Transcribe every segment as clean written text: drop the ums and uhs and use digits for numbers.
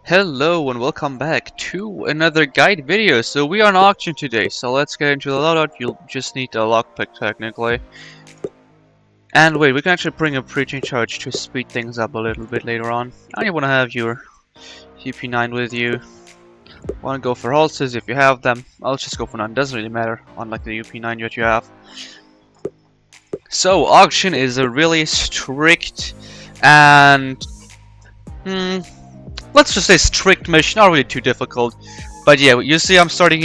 Hello and welcome back to another guide video. So we are on auction today, so let's get into the loadout. You'll just need a lockpick technically. And wait, we can actually bring a preaching charge to speed things up a little bit later on. And you want to have your UP9 with you. Want to go for holsters if you have them. I'll just go for none, doesn't really matter, unlike the UP9 that you have. So auction is a really strict and let's just say strict mission, not really too difficult. But yeah, you see I'm starting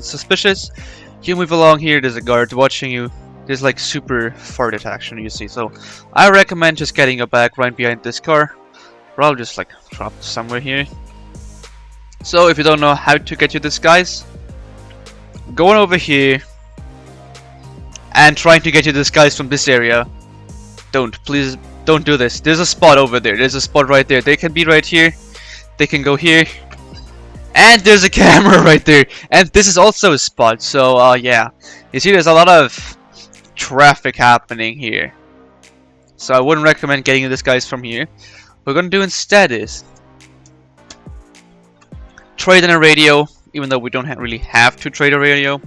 suspicious. You move along here, there's a guard watching you. There's like super far detection, you see. So I recommend just getting a back right behind this car. Or I'll just like drop somewhere here. So if you don't know how to get to this, guys, going over here and trying to get to this guys from this area. Please don't do this. There's a spot over there. There's a spot right there. They can be right here. They can go here. And there's a camera right there. And this is also a spot. So yeah. You see there's a lot of traffic happening here. So I wouldn't recommend getting this guys from here. What we're gonna do instead is trade in a radio, even though we don't really have to trade a radio.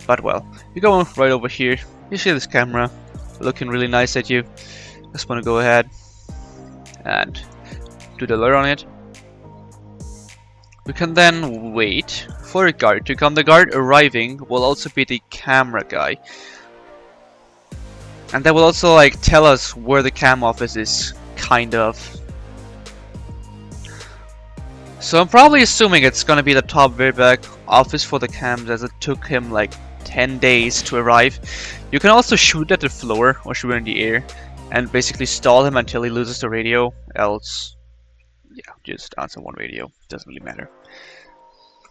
But well, you go right over here. You see this camera looking really nice at you. Just want to go ahead and do the alert on it. We can then wait for a guard to come. The guard arriving will also be the camera guy, and that will also like tell us where the cam office is, kind of. So I'm probably assuming it's gonna be the top very back office for the cams, as it took him like 10 days to arrive. You can also shoot at the floor or shoot in the air and basically stall him until he loses the radio, else yeah, just answer one radio, doesn't really matter.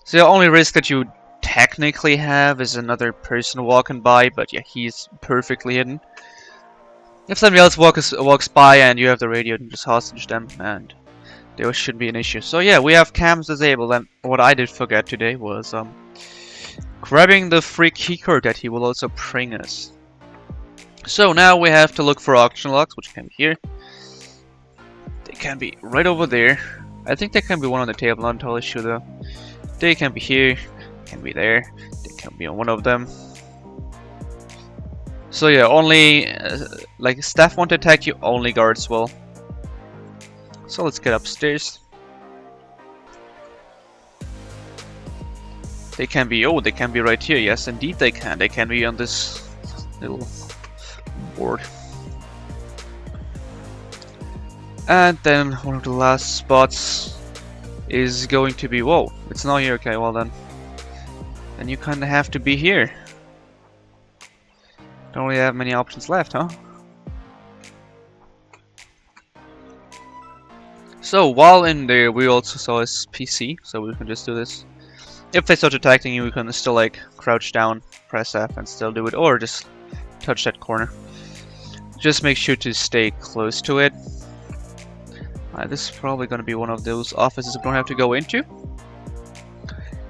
So the only risk that you technically have is another person walking by, but yeah, he's perfectly hidden. If somebody else walks by and you have the radio, then just hostage them and there shouldn't be an issue. So yeah, we have cams disabled, and what I did forget today was grabbing the free keycard that he will also bring us. So now we have to look for auction locks, which can be here. They can be right over there. I think there can be one on the table, not entirely sure though. They can be here, can be there, they can be on one of them. So yeah, only like staff won't attack you, only guards will. So let's get upstairs. They can be, oh, they can be right here. Yes, indeed they can. They can be on this little board. And then one of the last spots is going to be, whoa, it's not here. Okay, well then. Then you kind of have to be here. Don't really have many options left, huh? So while in there, we also saw his PC, so we can just do this. If they start attacking you, you can still like crouch down, press F and still do it, or just touch that corner. Just make sure to stay close to it. This is probably going to be one of those offices we don't have to go into.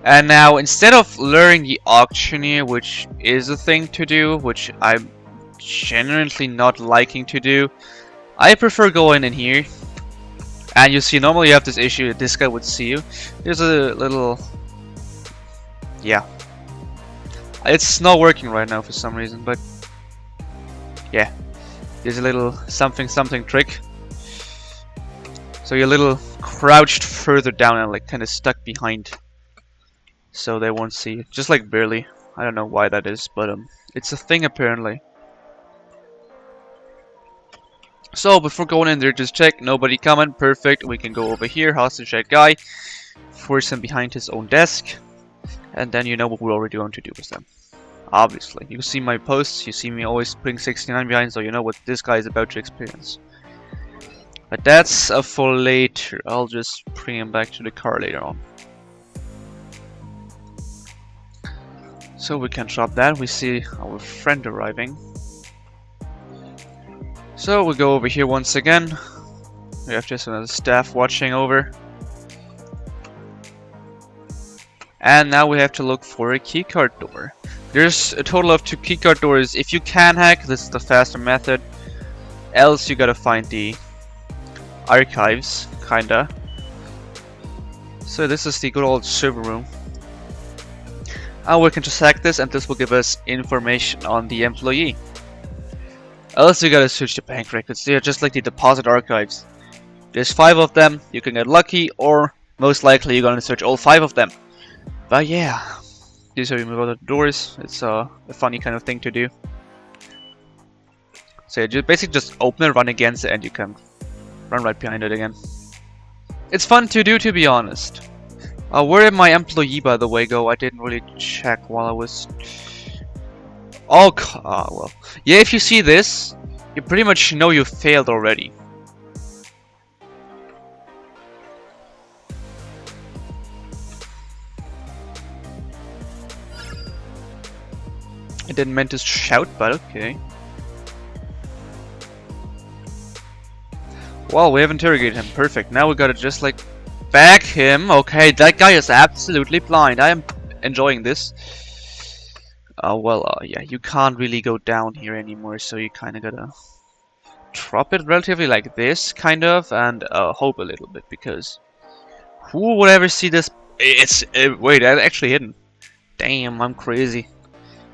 And now, instead of luring the auctioneer, which is a thing to do, which I'm genuinely not liking to do, I prefer going in here. And you see, normally you have this issue that this guy would see you. There's a little... yeah. It's not working right now for some reason, but... yeah. There's a little something trick. So you're a little crouched further down and like kind of stuck behind. So they won't see you. Just like barely. I don't know why that is, but it's a thing apparently. So before going in there, just check, nobody coming, perfect. We can go over here, hostage that guy, force him behind his own desk, and then you know what we're already going to do with them. Obviously, you see my posts, you see me always putting 69 behind, so you know what this guy is about to experience. But that's for later. I'll just bring him back to the car later on. So we can drop that. We see our friend arriving. So we go over here once again. We have just another staff watching over. And now we have to look for a keycard door. There's a total of 2 keycard doors. If you can hack, this is the faster method. Else you gotta find the archives, kinda. So this is the good old server room. And we can just hack this, and this will give us information on the employee. Else you gotta search the bank records. They are just like the deposit archives. There's 5 of them. You can get lucky, or most likely you're gonna search all 5 of them. But yeah, these are remove the doors. It's a funny kind of thing to do. So you basically just open it, run against it, and you can run right behind it again. It's fun to do, to be honest. Where did my employee, by the way, go? I didn't really check while I was... Oh, well. Yeah, if you see this, you pretty much know you failed already. I didn't mean to shout, but okay. Well, we have interrogated him. Perfect. Now we gotta just like back him. Okay, that guy is absolutely blind. I am enjoying this. Yeah, you can't really go down here anymore, so you kind of gotta drop it relatively like this, kind of, and hope a little bit, because who would ever see this? Wait, that's actually hidden. Damn, I'm crazy.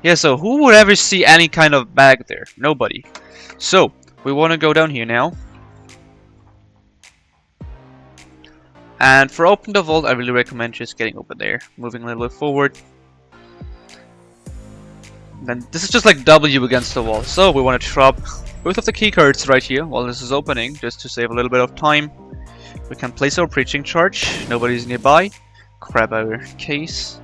Yeah, so who would ever see any kind of bag there? Nobody. So we want to go down here now. And for open the vault, I really recommend just getting over there, moving a little bit forward. Then this is just like W against the wall. So we want to drop both of the key cards right here while this is opening, just to save a little bit of time. We can place our preaching charge. Nobody's nearby. Grab our case.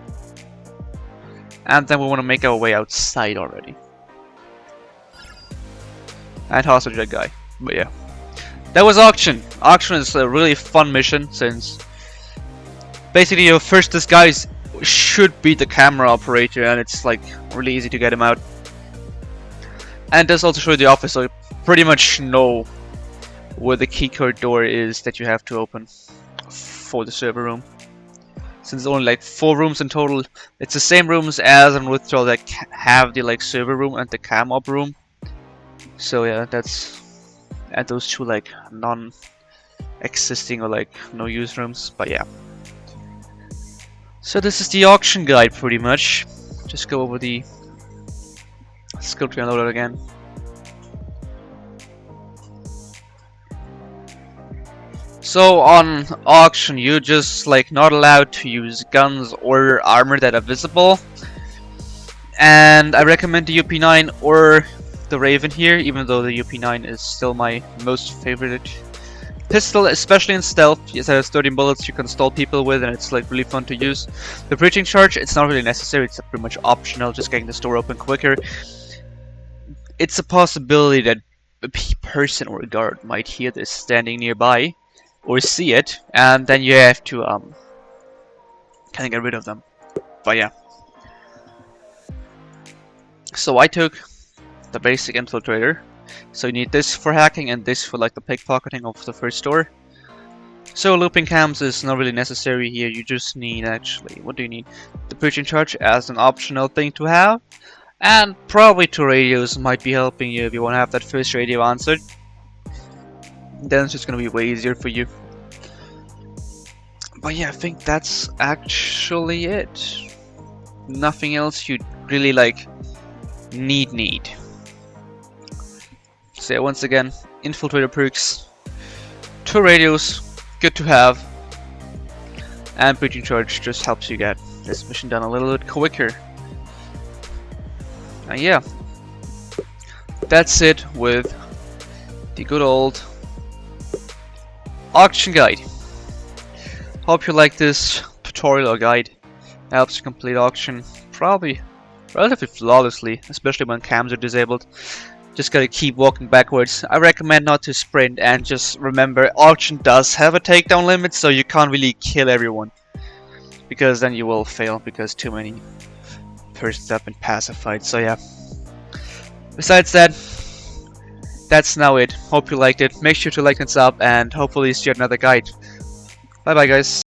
And then we want to make our way outside already. And hostage that guy. But yeah. That was auction. Auction is a really fun mission, since basically your first disguise should be the camera operator, and it's like really easy to get him out. And does also show you the office, so you pretty much know where the keycard door is that you have to open for the server room. Since there's only like 4 rooms in total, it's the same rooms as in Withdrawal that have the like server room and the cam op room. So yeah, that's at those 2 like non-existing or like no use rooms, but yeah. So this is the auction guide pretty much. Just go over the skill tree and load it again. So on auction, you're just like not allowed to use guns or armor that are visible. And I recommend the UP9 or the Raven here, even though the UP9 is still my most favorite pistol, especially in stealth. Yes, it has 13 bullets you can stall people with, and it's like really fun to use. The breaching charge, it's not really necessary, it's pretty much optional, just getting the store open quicker. It's a possibility that a person or a guard might hear this standing nearby, or see it, and then you have to kind of get rid of them. But yeah. So I took the basic infiltrator. So you need this for hacking and this for like the pickpocketing of the first store. So looping cams is not really necessary here. You just need actually, what do you need? The preaching charge as an optional thing to have. And probably 2 radios might be helping you if you want to have that first radio answered. Then it's just going to be way easier for you. But yeah, I think that's actually it. Nothing else you really like need. So once again, infiltrator perks, 2 radios, good to have, and breaching charge just helps you get this mission done a little bit quicker. And yeah, that's it with the good old auction guide. Hope you like this tutorial or guide. It helps you complete auction probably relatively flawlessly, especially when cams are disabled. Just gotta keep walking backwards. I recommend not to sprint, and just remember auction does have a takedown limit, so you can't really kill everyone, because then you will fail because too many persons have been pacified. So yeah. Besides that, that's now it. Hope you liked it. Make sure to like and sub, and hopefully see you another guide. Bye bye guys.